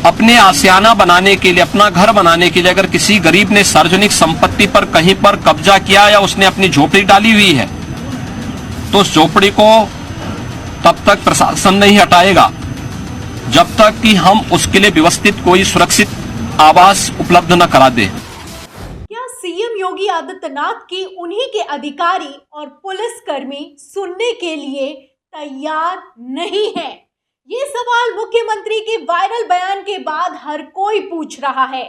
अपने आशियाना बनाने के लिए, अपना घर बनाने के लिए अगर किसी गरीब ने सार्वजनिक संपत्ति पर कहीं पर कब्जा किया या उसने अपनी झोपड़ी डाली हुई है तो उस झोपड़ी को तब तक प्रशासन नहीं हटाएगा जब तक कि हम उसके लिए व्यवस्थित कोई सुरक्षित आवास उपलब्ध न करा दे। क्या सीएम योगी आदित्यनाथ की उन्हीं के अधिकारी और पुलिसकर्मी सुनने के लिए तैयार नहीं है? ये सवाल मुख्यमंत्री के वायरल बयान के बाद हर कोई पूछ रहा है।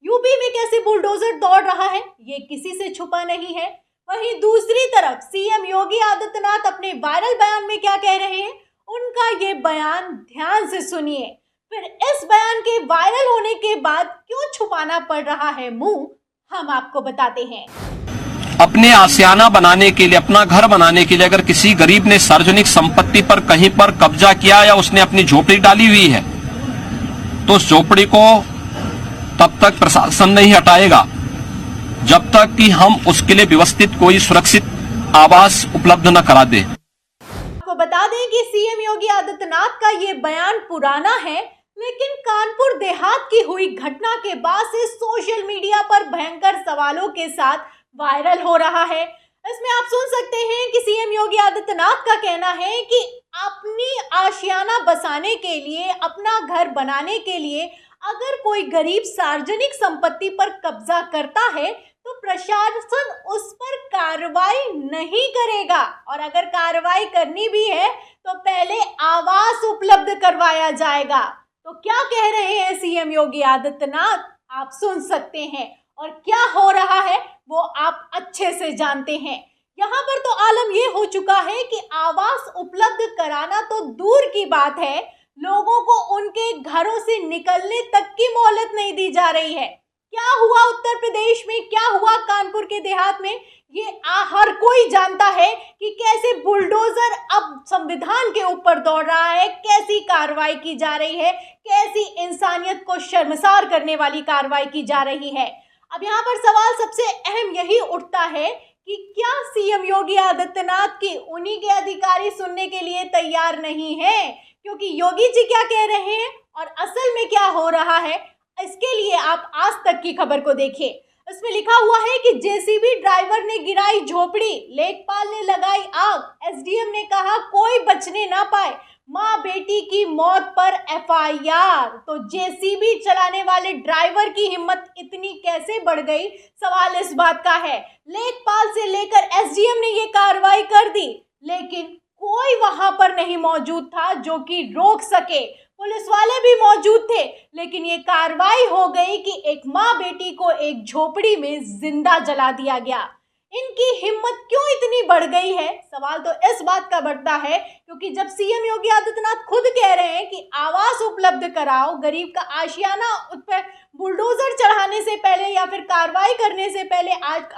यूपी में कैसे बुलडोजर दौड़ रहा है ये किसी से छुपा नहीं है। वहीं दूसरी तरफ सीएम योगी आदित्यनाथ अपने वायरल बयान में क्या कह रहे हैं, उनका ये बयान ध्यान से सुनिए। फिर इस बयान के वायरल होने के बाद क्यों छुपाना पड़ रहा है मुंह, हम आपको बताते हैं। अपने आशियाना बनाने के लिए, अपना घर बनाने के लिए अगर किसी गरीब ने सार्वजनिक संपत्ति पर कहीं पर कब्जा किया या उसने अपनी झोपड़ी डाली हुई है तो उस झोपड़ी को तब तक प्रशासन नहीं हटाएगा जब तक कि हम उसके लिए व्यवस्थित कोई सुरक्षित आवास उपलब्ध न करा दे। आपको बता दें कि सीएम योगी आदित्यनाथ का ये बयान पुराना है, लेकिन कानपुर देहात की हुई घटना के बाद से सोशल मीडिया पर भयंकर सवालों के साथ वायरल हो रहा है। इसमें आप सुन सकते हैं कि सीएम योगी आदित्यनाथ का कहना है कि अपनी आशियाना बसाने के लिए, अपना घर बनाने के लिए अगर कोई गरीब सार्वजनिक संपत्ति पर कब्जा करता है तो प्रशासन उस पर कार्रवाई नहीं करेगा, और अगर कार्रवाई करनी भी है तो पहले आवास उपलब्ध करवाया जाएगा। तो क्या कह रहे हैं सीएम योगी आदित्यनाथ, आप सुन सकते हैं, और क्या हो रहा है वो आप अच्छे से जानते हैं। यहाँ पर तो आलम ये हो चुका है कि आवास उपलब्ध कराना तो दूर की बात है, लोगों को उनके घरों से निकलने तक की मोहलत नहीं दी जा रही है। क्या हुआ उत्तर प्रदेश में, क्या हुआ कानपुर के देहात में, ये हर कोई जानता है कि कैसे बुलडोजर अब संविधान के ऊपर दौड़ रहा है, कैसी कार्रवाई की जा रही है, कैसी इंसानियत को शर्मसार करने वाली कार्रवाई की जा रही है। अब यहाँ पर सवाल सबसे अहम यही उठता है कि क्या सीएम योगी आदित्यनाथ की उन्हीं के अधिकारी सुनने के लिए तैयार नहीं है, क्योंकि योगी जी क्या कह रहे हैं और असल में क्या हो रहा है, इसके लिए आप आज तक की खबर को देखिए। इसमें लिखा हुआ है कि जेसीबी ड्राइवर ने गिराई झोपड़ी, लेखपाल ने लगाई आग, एसडीएम ने कहा कोई बचने ना पाए, मां बेटी की मौत पर एफआईआर। तो जेसीबी चलाने वाले ड्राइवर की हिम्मत इतनी कैसे बढ़ गई, सवाल इस बात का है। लेखपाल से लेकर एसडीएम ने ये कार्रवाई कर दी, लेकिन कोई वहां पर नहीं मौजूद था जो कि रोक सके। पुलिस वाले भी मौजूद थे, लेकिन ये कार्रवाई हो गई कि एक माँ बेटी को एक झोपड़ी में जिंदा जला दिया गया। इनकी हिम्मत क्यों इतनी बढ़ गई है, सवाल तो इस बात का बढ़ता है क्योंकि जब सीएम योगी आदित्यनाथ खुद कह रहे हैं कि आवास उपलब्ध कराओ, गरीब का आशियाना उस पर बुलडोजर चढ़ाने से पहले या फिर कार्रवाई करने से पहले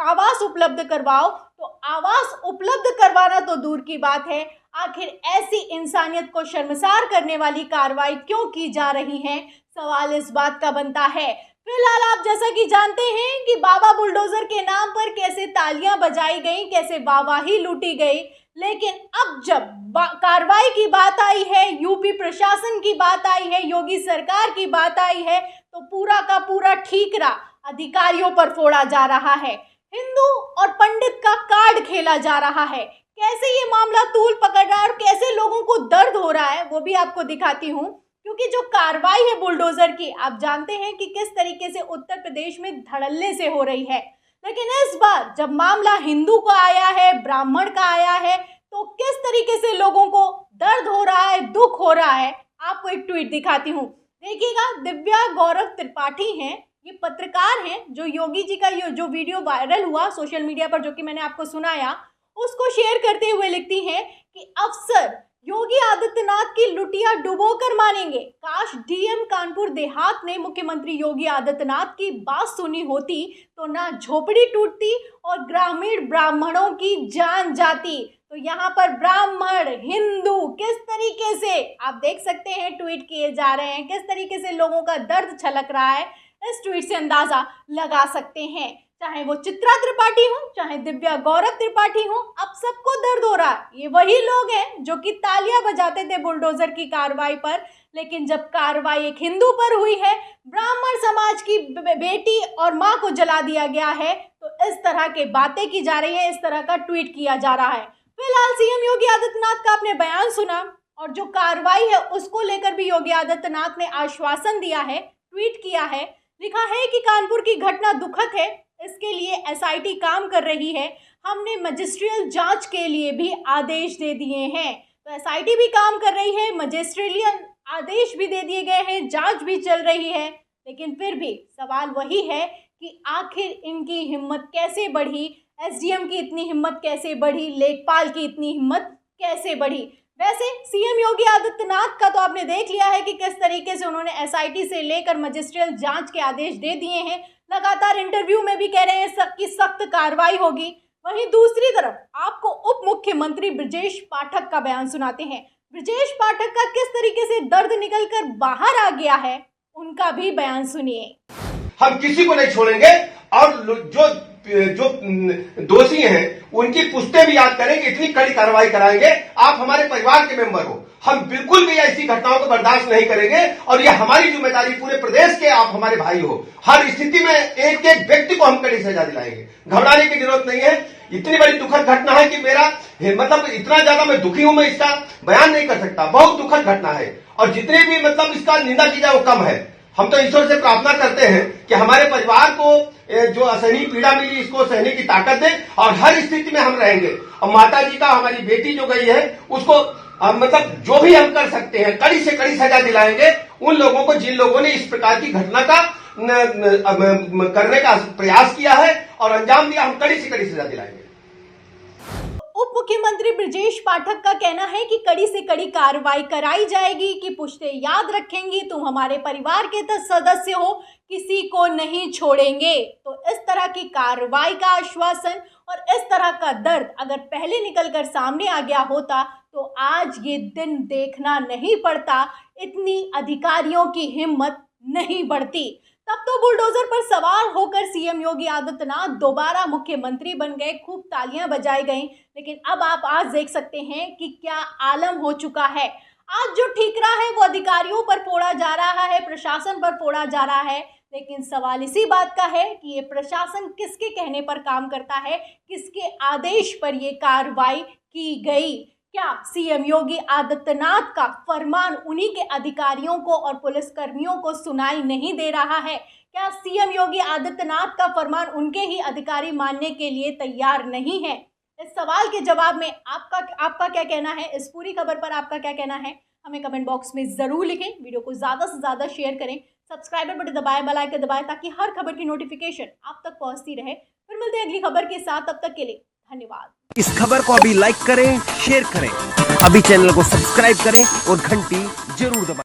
आवास उपलब्ध करवाओ, तो आवास उपलब्ध करवाना तो दूर की बात है, आखिर ऐसी इंसानियत को शर्मसार करने वाली कार्रवाई क्यों की जा रही है, सवाल इस बात का बनता है। फिलहाल आप जैसा कि जानते हैं कि बाबा बुलडोजर के नाम पर कैसे तालियां बजाई गई, कैसे वाहवाही लूटी गई, लेकिन अब जब कार्रवाई की बात आई है, यूपी प्रशासन की बात आई है, योगी सरकार की बात आई है, तो पूरा का पूरा ठीकरा अधिकारियों पर फोड़ा जा रहा है। हिंदू और पंडित का कार्ड खेला जा रहा है। कैसे ये मामला तूल पकड़ रहा है और कैसे लोगों को दर्द हो रहा है वो भी आपको दिखाती हूँ, क्योंकि जो कार्रवाई है बुलडोजर की, आप जानते हैं कि किस तरीके से उत्तर प्रदेश में धड़ल्ले से हो रही है, लेकिन इस बार जब मामला हिंदू का आया है, ब्राह्मण का आया है, तो किस तरीके से लोगों को दर्द हो रहा है, दुख हो रहा है। आपको एक ट्वीट दिखाती हूँ, देखिएगा। दिव्या गौरव त्रिपाठी हैं, ये पत्रकार हैं जो योगी जी का जो वीडियो वायरल हुआ सोशल मीडिया पर, जो कि मैंने आपको सुनाया, उसको शेयर करते हुए लिखती हैं कि अफसर योगी आदित्यनाथ की लुटिया डुबोकर मानेंगे। काश डीएम कानपुर देहात ने मुख्यमंत्री योगी आदित्यनाथ की बात सुनी होती तो ना झोपड़ी टूटती और ग्रामीण ब्राह्मणों की जान जाती। तो यहाँ पर ब्राह्मण, हिंदू किस तरीके से आप देख सकते हैं ट्वीट किए जा रहे हैं, किस तरीके से लोगों का दर्द छलक रहा है, इस ट्वीट से अंदाजा लगा सकते हैं। चाहे वो चित्रा त्रिपाठी हो, चाहे दिव्या गौरव त्रिपाठी हो, अब सबको दर्द हो रहा है। ये वही लोग हैं जो कि तालियां बजाते थे बुलडोजर की कार्रवाई पर, लेकिन जब कार्रवाई एक हिंदू पर हुई है, ब्राह्मण समाज की बेटी और मां को जला दिया गया है, तो इस तरह के बातें की जा रही है, इस तरह का ट्वीट किया जा रहा है। फिलहाल सीएम योगी आदित्यनाथ का आपने बयान सुना और जो कार्रवाई है उसको लेकर भी योगी आदित्यनाथ ने आश्वासन दिया है, ट्वीट किया है, लिखा है कि कानपुर की घटना दुखद है, इसके लिए एसआईटी काम कर रही है, हमने मजिस्ट्रियल जांच के लिए भी आदेश दे दिए हैं। तो एसआईटी भी काम कर रही है, मजिस्ट्रियल आदेश भी दे दिए गए हैं, जांच भी चल रही है, लेकिन फिर भी सवाल वही है कि आखिर इनकी हिम्मत कैसे बढ़ी, एसडीएम की इतनी हिम्मत कैसे बढ़ी, लेखपाल की इतनी हिम्मत कैसे बढ़ी। वैसे सीएम योगी आदित्यनाथ का तो आपने देख लिया है कि किस तरीके से उन्होंने एसआईटी से लेकर मजिस्ट्रियल जांच के आदेश दे दिए हैं, लगातार इंटरव्यू में भी कह रहे हैं सबकी सख्त कार्रवाई होगी। वहीं दूसरी तरफ आपको उप मुख्यमंत्री ब्रजेश पाठक का बयान सुनाते हैं। ब्रजेश पाठक का किस तरीके से दर्द निकलकर बाहर आ गया है, उनका भी बयान सुनिए। हम किसी को नहीं छोड़ेंगे और जो दोषी हैं उनकी पुश्ते भी याद करेंगे, इतनी कड़ी कार्रवाई कराएंगे। आप हमारे परिवार के मेंबर हो, हम बिल्कुल भी ऐसी घटनाओं को बर्दाश्त नहीं करेंगे और यह हमारी जिम्मेदारी, पूरे प्रदेश के आप हमारे भाई हो, हर स्थिति में एक एक व्यक्ति को हम कड़ी सजा दिलाएंगे। घबराने की जरूरत नहीं है। इतनी बड़ी दुखद घटना है कि मेरा मतलब इतना ज्यादा मैं दुखी हूं, मैं इसका बयान नहीं कर सकता। बहुत दुखद घटना है और जितने भी मतलब इसका निंदा की जाए वो कम है। हम तो ईश्वर से प्रार्थना करते हैं कि हमारे परिवार को जो असहनीय पीड़ा मिली इसको सहने की ताकत दे और हर स्थिति में हम रहेंगे। और माता जी का, हमारी बेटी जो गई है उसको मतलब जो भी हम कर सकते हैं कड़ी से कड़ी सजा दिलाएंगे उन लोगों को जिन लोगों ने इस प्रकार की घटना का करने का प्रयास किया है और अंजाम दिया। हम कड़ी से कड़ी सजा दिलाएंगे। उप मुख्यमंत्री ब्रजेश पाठक का कहना है कि कड़ी से कड़ी कार्रवाई कराई जाएगी, कि पुश्ते याद रखेंगी, तुम हमारे परिवार के सदस्य हो, किसी को नहीं छोड़ेंगे। तो इस तरह की कार्रवाई का आश्वासन और इस तरह का दर्द अगर पहले निकलकर सामने आ गया होता तो आज ये दिन देखना नहीं पड़ता, इतनी अधिकारियों की हिम्मत नहीं बढ़ती। तब तो बुलडोजर पर सवार होकर सीएम योगी आदित्यनाथ दोबारा मुख्यमंत्री बन गए, खूब तालियां बजाई गईं, लेकिन अब आप आज देख सकते हैं कि क्या आलम हो चुका है। आज जो ठीकरा है वो अधिकारियों पर फोड़ा जा रहा है, प्रशासन पर फोड़ा जा रहा है, लेकिन सवाल इसी बात का है कि ये प्रशासन किसके कहने पर काम करता है, किसके आदेश पर ये कार्रवाई की गई। क्या सीएम योगी आदित्यनाथ का फरमान उन्हीं के अधिकारियों को और पुलिसकर्मियों को सुनाई नहीं दे रहा है? क्या सीएम योगी आदित्यनाथ का फरमान उनके ही अधिकारी मानने के लिए तैयार नहीं है? इस सवाल के जवाब में आपका क्या कहना है? इस पूरी खबर पर आपका क्या कहना है? हमें कमेंट बॉक्स में जरूर लिखें। वीडियो को ज्यादा से ज्यादा शेयर करें, सब्सक्राइबर बटन दबाएं, बेल आइकन दबाएं ताकि हर खबर की नोटिफिकेशन आप तक पहुंचती रहे। फिर मिलते हैं अगली खबर के साथ, तब तक के लिए धन्यवाद। इस खबर को अभी लाइक करें, शेयर करें, अभी चैनल को सब्सक्राइब करें और घंटी जरूर दबाएं।